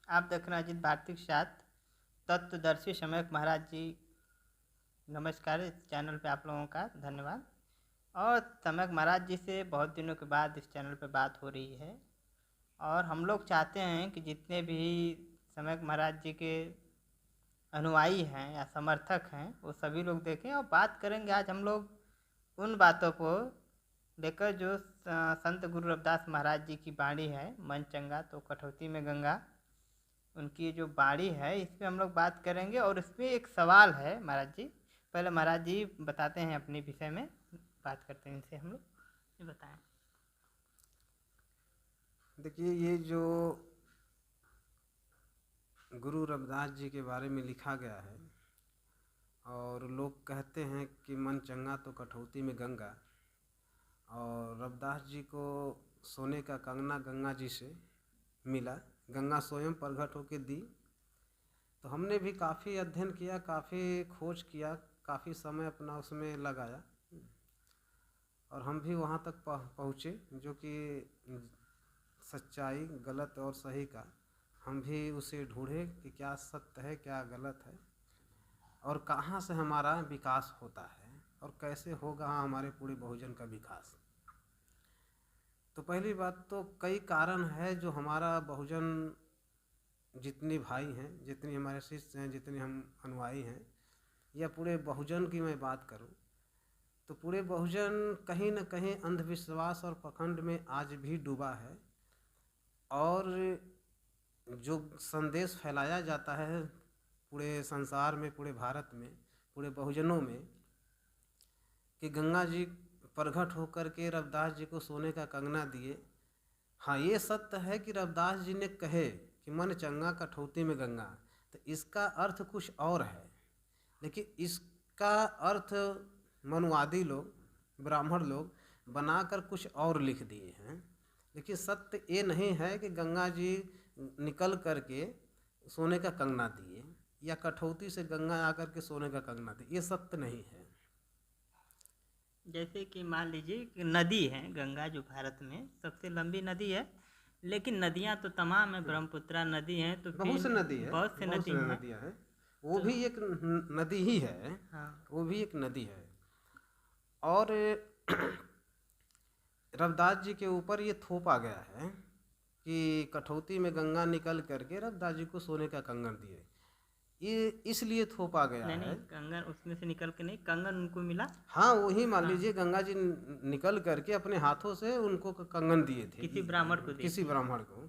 आप देख रहे हैं अजीत भारती के साथ तत्वदर्शी सम्यक महाराज जी। नमस्कार, इस चैनल पे आप लोगों का धन्यवाद। और सम्यक महाराज जी से बहुत दिनों के बाद इस चैनल पे बात हो रही है और हम लोग चाहते हैं कि जितने भी सम्यक महाराज जी के अनुयायी हैं या समर्थक हैं वो सभी लोग देखें। और बात करेंगे आज हम लोग उन बातों को लेकर जो संत गुरु रविदास महाराज जी की बाणी है, मन चंगा तो कठौती में गंगा। उनकी जो बाणी है इस पर हम लोग बात करेंगे और इस पर एक सवाल है महाराज जी। पहले महाराज जी बताते हैं अपने विषय में, बात करते हैं इनसे हम लोग, ये बताएं। देखिए, ये जो गुरु रविदास जी के बारे में लिखा गया है और लोग कहते हैं कि मन चंगा तो कठौती में गंगा, और रविदास जी को सोने का कंगना गंगा जी से मिला, गंगा स्वयं प्रकट होकर दी। तो हमने भी काफ़ी अध्ययन किया, काफ़ी खोज किया, काफ़ी समय अपना उसमें लगाया और हम भी वहाँ तक पहुँचे जो कि सच्चाई गलत और सही का हम भी उसे ढूंढे कि क्या सत्य है क्या गलत है और कहाँ से हमारा विकास होता है और कैसे होगा हमारे पूरे बहुजन का विकास। तो पहली बात तो कई कारण है जो हमारा बहुजन, जितने भाई हैं, जितनी हमारे शिष्य हैं, जितने हम अनुयायी हैं, या पूरे बहुजन की मैं बात करूं तो पूरे बहुजन कहीं न कहीं अंधविश्वास और पखंड में आज भी डूबा है। और जो संदेश फैलाया जाता है पूरे संसार में, पूरे भारत में, पूरे बहुजनों में कि गंगा जी प्रकट होकर के रविदास जी को सोने का कंगना दिए। हाँ, ये सत्य है कि रविदास जी ने कहे कि मन चंगा कठौती में गंगा, तो इसका अर्थ कुछ और है, लेकिन इसका अर्थ मनुवादी लोग, ब्राह्मण लोग बनाकर कुछ और लिख दिए हैं। लेकिन सत्य ये नहीं है कि गंगा जी निकल करके सोने का कंगना दिए या कठौती से गंगा आकर के सोने का कंगना दिए, ये सत्य नहीं है। जैसे कि मान लीजिए कि नदी है गंगा, जो भारत में सबसे लंबी नदी है, लेकिन नदियां तो तमाम है, ब्रह्मपुत्रा नदी है, तो बहुत से फिर नदी है, बहुत से नदी हैं। नदियाँ हैं, वो भी एक नदी ही है। हाँ, वो भी एक नदी है। और रविदास जी के ऊपर ये थोपा गया है कि कठौती में गंगा निकल करके रविदास जी को सोने का कंगन दिए, ये इसलिए थोपा गया नहीं है। नहीं, कंगन उसमें से निकल के नहीं, कंगन उनको मिला। हाँ, वही मान हाँ, लीजिए गंगा जी निकल करके अपने हाथों से उनको कंगन दिए थे, किसी ब्राह्मण को दी किसी थी। ब्राह्मण को।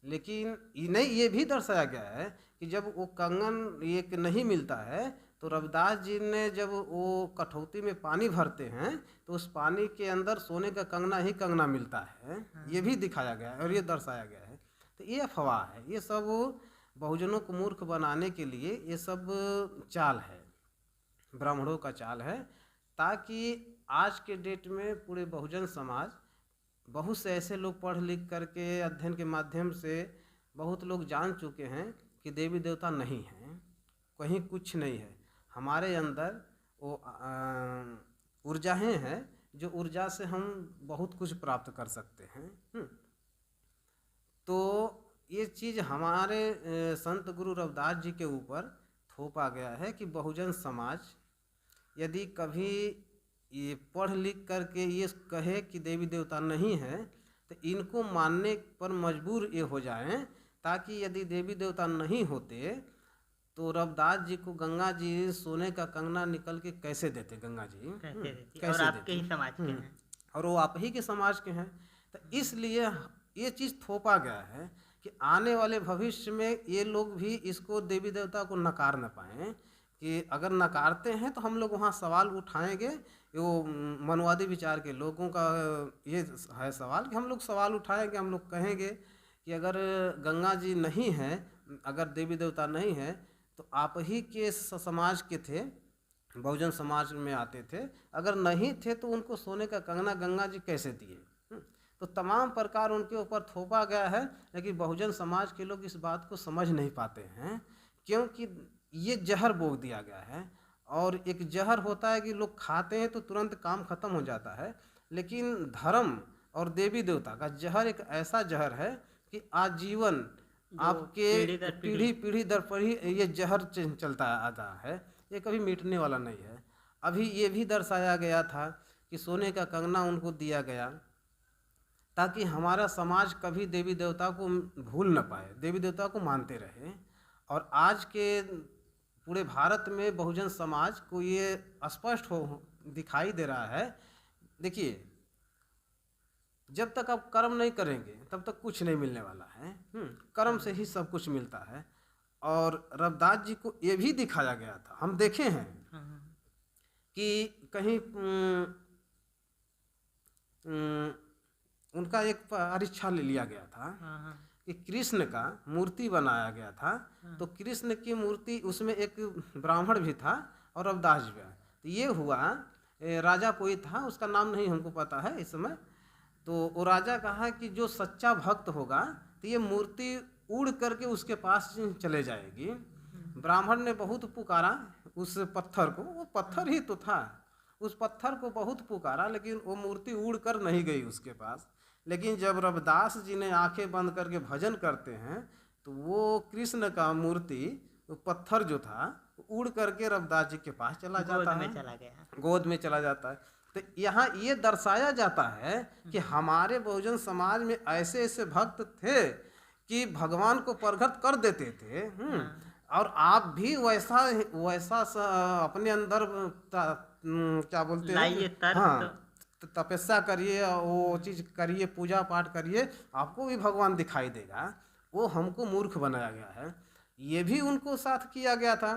लेकिन नहीं, ये भी दर्शाया गया है कि जब वो कंगन एक नहीं मिलता है तो रविदास जी ने जब वो कठौती में पानी भरते हैं तो उस पानी के अंदर सोने का कंगना ही कंगना मिलता है। ये भी दिखाया गया है और ये दर्शाया गया है। तो ये अफवाह है, ये सब बहुजनों को मूर्ख बनाने के लिए ये सब चाल है, ब्राह्मणों का चाल है, ताकि आज के डेट में पूरे बहुजन समाज, बहुत से ऐसे लोग पढ़ लिख करके अध्ययन के माध्यम से बहुत लोग जान चुके हैं कि देवी देवता नहीं हैं, कहीं कुछ नहीं है। हमारे अंदर वो ऊर्जाएं हैं जो ऊर्जा से हम बहुत कुछ प्राप्त कर सकते हैं। तो ये चीज़ हमारे संत गुरु रविदास जी के ऊपर थोपा गया है कि बहुजन समाज यदि कभी ये पढ़ लिख करके ये कहे कि देवी देवता नहीं है तो इनको मानने पर मजबूर ये हो जाएं, ताकि यदि देवी देवता नहीं होते तो रविदास जी को गंगा जी सोने का कंगना निकल के कैसे देते, गंगा जी कैसे देती, कैसे और आपके देते। ही समाज के हैं। और वो आप ही के समाज के हैं। तो इसलिए ये चीज़ थोपा गया है कि आने वाले भविष्य में ये लोग भी इसको देवी देवता को नकार न पाएँ, कि अगर नकारते हैं तो हम लोग वहाँ सवाल उठाएंगे। वो मनवादी विचार के लोगों का ये है सवाल कि हम लोग सवाल उठाएंगे, हम लोग कहेंगे कि अगर गंगा जी नहीं है, अगर देवी देवता नहीं है तो आप ही के समाज के थे, बहुजन समाज में आते थे, अगर नहीं थे तो उनको सोने का कंगना गंगा जी कैसे दिए। तो तमाम प्रकार उनके ऊपर थोपा गया है, लेकिन बहुजन समाज के लोग इस बात को समझ नहीं पाते हैं, क्योंकि ये जहर बोल दिया गया है। और एक जहर होता है कि लोग खाते हैं तो तुरंत काम खत्म हो जाता है, लेकिन धर्म और देवी देवता का जहर एक ऐसा जहर है कि आजीवन आपके पीढ़ी दर पीढ़ी पीढ़ी दर पीढ़ी ये जहर चलता आता है, ये कभी मिटने वाला नहीं है। अभी ये भी दर्शाया गया था कि सोने का कंगना उनको दिया गया ताकि हमारा समाज कभी देवी देवता को भूल न पाए, देवी देवता को मानते रहे। और आज के पूरे भारत में बहुजन समाज को ये स्पष्ट दिखाई दे रहा है। देखिए, जब तक आप कर्म नहीं करेंगे तब तक कुछ नहीं मिलने वाला है। कर्म से ही सब कुछ मिलता है। और रविदास जी को ये भी दिखाया गया था, हम देखे हैं कि कहीं उनका एक परीक्षा ले लिया गया था कि कृष्ण का मूर्ति बनाया गया था। तो कृष्ण की मूर्ति, उसमें एक ब्राह्मण भी था और रविदास भी। तो ये हुआ, राजा कोई था, उसका नाम नहीं हमको पता है इस समय। तो वो राजा कहा कि जो सच्चा भक्त होगा तो ये मूर्ति उड़ करके उसके पास चले जाएगी। ब्राह्मण ने बहुत पुकारा उस पत्थर को, वो पत्थर ही तो था, उस पत्थर को बहुत पुकारा, लेकिन वो मूर्ति उड़ कर नहीं गई उसके पास। लेकिन जब रविदास जी ने आंखें बंद करके भजन करते हैं तो वो कृष्ण का मूर्ति, वो पत्थर जो था, उड़ करके रविदास जी के पास चला जाता है, गोद में चला जाता है। तो यहाँ ये दर्शाया जाता है कि हमारे बहुजन समाज में ऐसे ऐसे भक्त थे कि भगवान को प्रकट कर देते थे। और आप भी वैसा वैसा अपने अंदर क्या बोलते हैं, हाँ, तपस्या करिए, वो चीज़ करिए, पूजा पाठ करिए, आपको भी भगवान दिखाई देगा। वो हमको मूर्ख बनाया गया है। ये भी उनको साथ किया गया था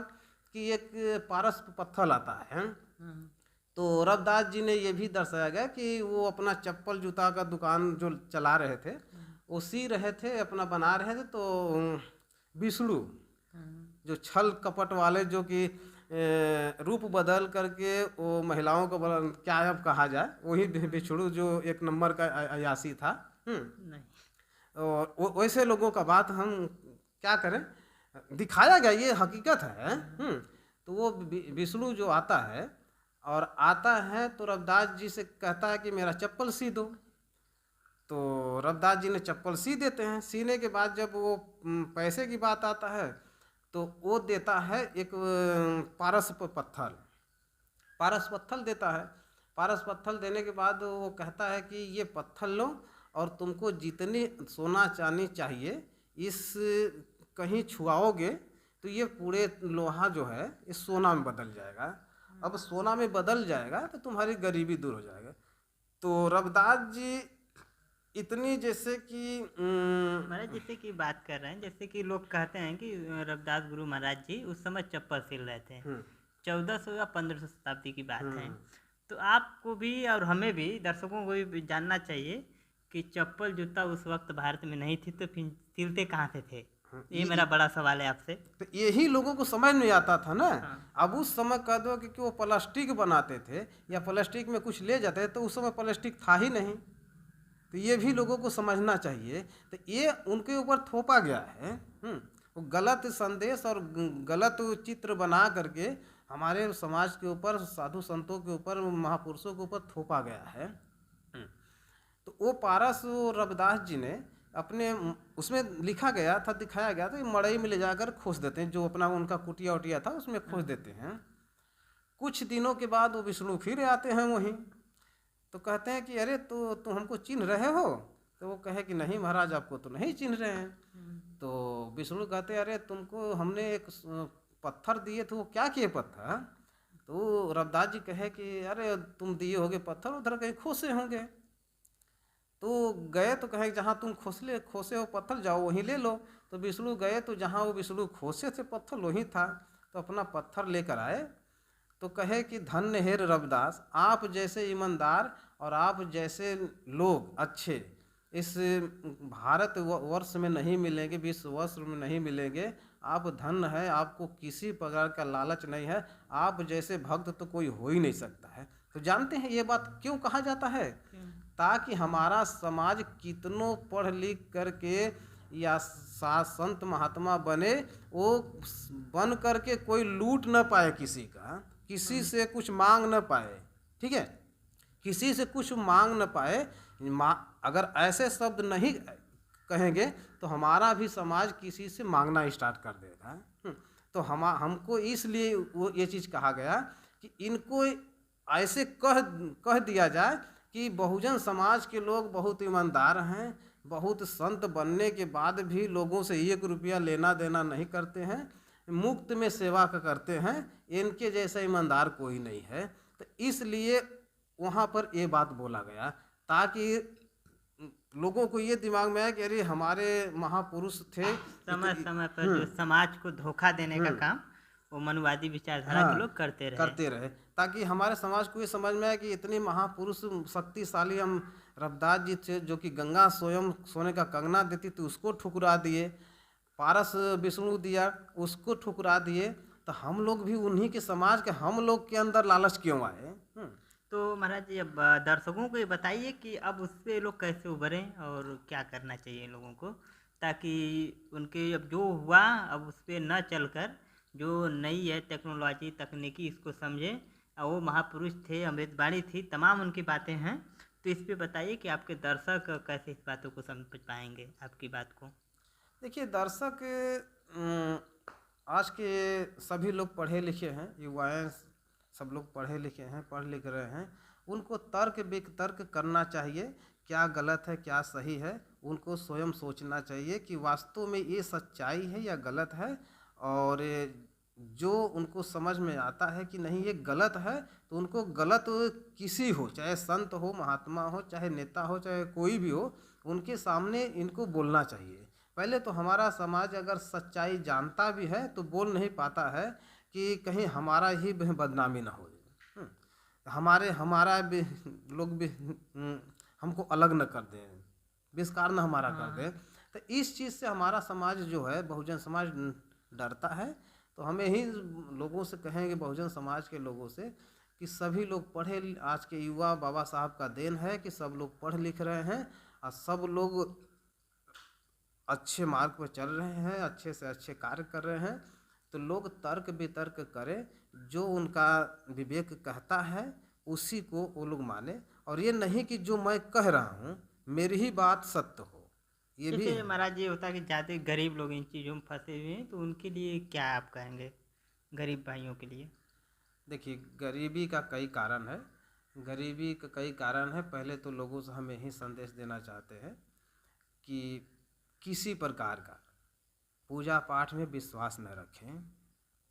कि एक पारस पत्थर आता है। तो रविदास जी ने ये भी दर्शाया गया कि वो अपना चप्पल जूता का दुकान जो चला रहे थे, वो सी रहे थे, अपना बना रहे थे। तो विष्णु जो छल कपट वाले, जो कि रूप बदल करके वो महिलाओं को क्या अब कहा जाए, वही विष्णु जो एक नंबर का अयासी था। और वैसे लोगों का बात हम क्या करें, दिखाया गया, ये हकीकत है। तो वो विष्णु जो आता है तो रविदास जी से कहता है कि मेरा चप्पल सी दो। तो रविदास जी ने चप्पल सी देते हैं। सीने के बाद जब वो पैसे की बात आता है तो वो देता है एक पारस पत्थर देता है। पारस पत्थर देने के बाद वो कहता है कि ये पत्थर लो और तुमको जितनी सोना चांदी चाहिए, इस कहीं छुआओगे तो ये पूरे लोहा जो है इस सोना में बदल जाएगा। अब सोना में बदल जाएगा तो तुम्हारी गरीबी दूर हो जाएगा। तो रविदास जी इतनी, जैसे कि महाराज जैसे कि बात कर रहे हैं, जैसे कि लोग कहते हैं कि रविदास गुरु महाराज जी उस समय चप्पल सिल रहे थे, 1400 या 1500 शताब्दी की बात है। तो आपको भी और हमें भी, दर्शकों को भी जानना चाहिए कि चप्पल जूता उस वक्त भारत में नहीं थी, तो फिर सिलते कहाँ से थे? ये मेरा बड़ा सवाल है आपसे। तो यही लोगों को समझ नहीं आता था ना। अब उस समय कह दो कि वो प्लास्टिक बनाते थे या प्लास्टिक में कुछ ले जाते थे, तो उस समय प्लास्टिक था ही नहीं। तो ये भी लोगों को समझना चाहिए। तो ये उनके ऊपर थोपा गया है, वो गलत संदेश और गलत चित्र बना करके हमारे समाज के ऊपर, साधु संतों के ऊपर, महापुरुषों के ऊपर थोपा गया है। तो वो पारस रविदास जी ने अपने, उसमें लिखा गया था, दिखाया गया था, मड़ई में ले जाकर खोस देते हैं, जो अपना उनका कुटिया उटिया था उसमें खोस देते हैं। कुछ दिनों के बाद वो विष्णु फिर आते हैं वहीं। तो कहते हैं कि अरे तुम हमको चिन्ह रहे हो? तो वो कहे कि नहीं महाराज, आपको तो नहीं चिन्ह रहे हैं। तो विष्णु कहते हैं अरे तुमको हमने एक पत्थर दिए थे, वो क्या किए पत्थर? तो रविदास जी कहे कि अरे तुम दिए होगे पत्थर, उधर कहीं खोसे होंगे। तो गए तो कहे जहाँ तुम खोसे हो पत्थर, जाओ वहीं ले लो। तो विष्णु गए तो जहाँ वो विष्णु खोसे थे पत्थर वहीं था। तो अपना पत्थर लेकर आए। तो कहे कि धन्य है रविदास, आप जैसे ईमानदार और आप जैसे लोग अच्छे इस भारत वर्ष में नहीं मिलेंगे, विश्व वर्ष में नहीं मिलेंगे। आप धन्य है, आपको किसी प्रकार का लालच नहीं है, आप जैसे भक्त तो कोई हो ही नहीं सकता है। तो जानते हैं ये बात क्यों कहा जाता है? ताकि हमारा समाज कितनों पढ़ लिख करके या संत महात्मा बने, वो बन करके कोई लूट न पाए किसी का, किसी से कुछ मांग न पाए। ठीक है, किसी से कुछ मांग न पाए। अगर ऐसे शब्द नहीं कहेंगे तो हमारा भी समाज किसी से मांगना स्टार्ट कर देगा। तो हमको इसलिए वो ये चीज़ कहा गया कि इनको ऐसे कह दिया जाए कि बहुजन समाज के लोग बहुत ईमानदार हैं, बहुत संत बनने के बाद भी लोगों से 1 रुपया लेना देना नहीं करते हैं, मुफ्त में सेवा करते हैं, इनके जैसा ईमानदार कोई नहीं है। तो इसलिए वहाँ पर ये बात बोला गया ताकि लोगों को ये दिमाग में आए कि अरे हमारे महापुरुष थे। समय पर जो समाज को धोखा देने का काम वो मनुवादी विचारधारा के लोग करते रहे ताकि हमारे समाज को ये समझ में आए कि इतने महापुरुष शक्तिशाली हम रविदास जी थे जो कि गंगा स्वयं सोने का कंगना देती थी उसको ठुकरा दिए, पारस विष्णु दिया उसको ठुकरा दिए, तो हम लोग भी उन्हीं के समाज के हम लोग के अंदर लालच क्यों आए? तो महाराज जी अब दर्शकों को ये बताइए कि अब उससे लोग कैसे उभरें और क्या करना चाहिए लोगों को, ताकि उनके अब जो हुआ अब उस पर न चलकर जो नई है टेक्नोलॉजी तकनीकी इसको समझें। और वो महापुरुष थे, अमृतवाणी थी, तमाम उनकी बातें हैं। तो इस पे बताइए कि आपके दर्शक कैसे इस बातों को समझ पाएंगे आपकी बात को। देखिए दर्शक आज के सभी लोग पढ़े लिखे हैं, युवाएं सब लोग पढ़े लिखे हैं, पढ़ लिख रहे हैं। उनको तर्क वितर्क करना चाहिए, क्या गलत है क्या सही है उनको स्वयं सोचना चाहिए कि वास्तव में ये सच्चाई है या गलत है। और जो उनको समझ में आता है कि नहीं ये गलत है तो उनको गलत किसी हो, चाहे संत हो, महात्मा हो, चाहे नेता हो, चाहे कोई भी हो, उनके सामने इनको बोलना चाहिए। पहले तो हमारा समाज अगर सच्चाई जानता भी है तो बोल नहीं पाता है कि कहीं हमारा ही बदनामी ना हो, हमारा भी लोग भी हमको अलग न कर दें, विस्कार न हमारा कर दें। तो इस चीज़ से हमारा समाज जो है बहुजन समाज डरता है। तो हमें ही लोगों से कहेंगे, बहुजन समाज के लोगों से, कि सभी लोग पढ़े, आज के युवा बाबा साहब का देन है कि सब लोग पढ़ लिख रहे हैं और सब लोग अच्छे मार्ग पर चल रहे हैं, अच्छे से अच्छे कार्य कर रहे हैं। तो लोग तर्क वितर्क करें, जो उनका विवेक कहता है उसी को वो लोग माने, और ये नहीं कि जो मैं कह रहा हूँ मेरी ही बात सत्य हो। ये भी महाराज ये होता है कि ज़्यादा गरीब लोग इन चीज़ों में फंसे हुए हैं, तो उनके लिए क्या आप कहेंगे, गरीब भाइयों के लिए? देखिए गरीबी का कई कारण है, गरीबी का कई कारण है। पहले तो लोगों से हम यही संदेश देना चाहते हैं कि किसी प्रकार का पूजा पाठ में विश्वास न रखें,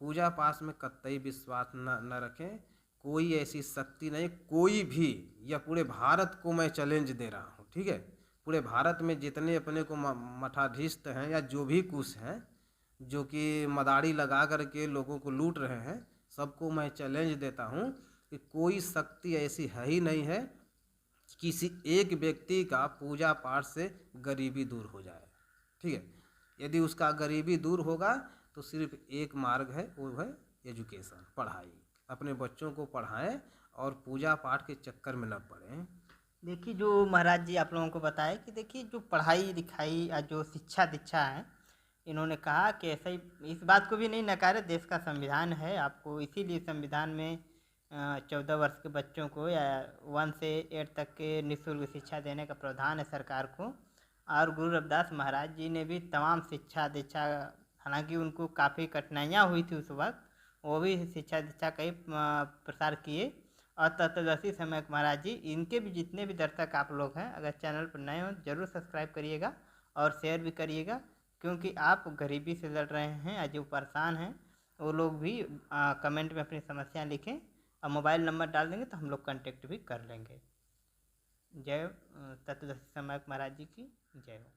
पूजा पाठ में कतई विश्वास न रखें। कोई ऐसी शक्ति नहीं, कोई भी, या पूरे भारत को मैं चैलेंज दे रहा हूँ, ठीक है, पूरे भारत में जितने अपने को मठाधीश हैं या जो भी कुछ हैं जो कि मदारी लगा करके लोगों को लूट रहे हैं, सबको मैं चैलेंज देता हूँ कि कोई शक्ति ऐसी है ही नहीं है किसी एक व्यक्ति का पूजा पाठ से गरीबी दूर हो जाए, ठीक है। यदि उसका गरीबी दूर होगा तो सिर्फ एक मार्ग है, वो है एजुकेशन, पढ़ाई। अपने बच्चों को पढ़ाएं और पूजा पाठ के चक्कर में न पड़ें। देखिए जो महाराज जी आप लोगों को बताया कि देखिए जो पढ़ाई लिखाई और जो शिक्षा दीक्षा है, इन्होंने कहा कि ऐसा ही, इस बात को भी नहीं नकारे, देश का संविधान है, आपको इसीलिए संविधान में 14 वर्ष के बच्चों को या 1 से 8 तक के निःशुल्क शिक्षा देने का प्रावधान है सरकार को। और गुरु रविदास महाराज जी ने भी तमाम शिक्षा दीक्षा, हालांकि उनको काफ़ी कठिनाइयाँ हुई थी उस वक्त, वो भी शिक्षा दीक्षा का ही प्रसार किए। और तत्वदर्शी समय महाराज जी, इनके भी जितने भी दर्शक आप लोग हैं, अगर चैनल पर नए हो जरूर सब्सक्राइब करिएगा और शेयर भी करिएगा, क्योंकि आप गरीबी से लड़ रहे हैं, जो परेशान हैं वो लोग भी कमेंट में अपनी समस्या लिखें और मोबाइल नंबर डाल देंगे तो हम लोग कांटेक्ट भी कर लेंगे। जय तत्वदर्शी समय महाराज जी की जय हो।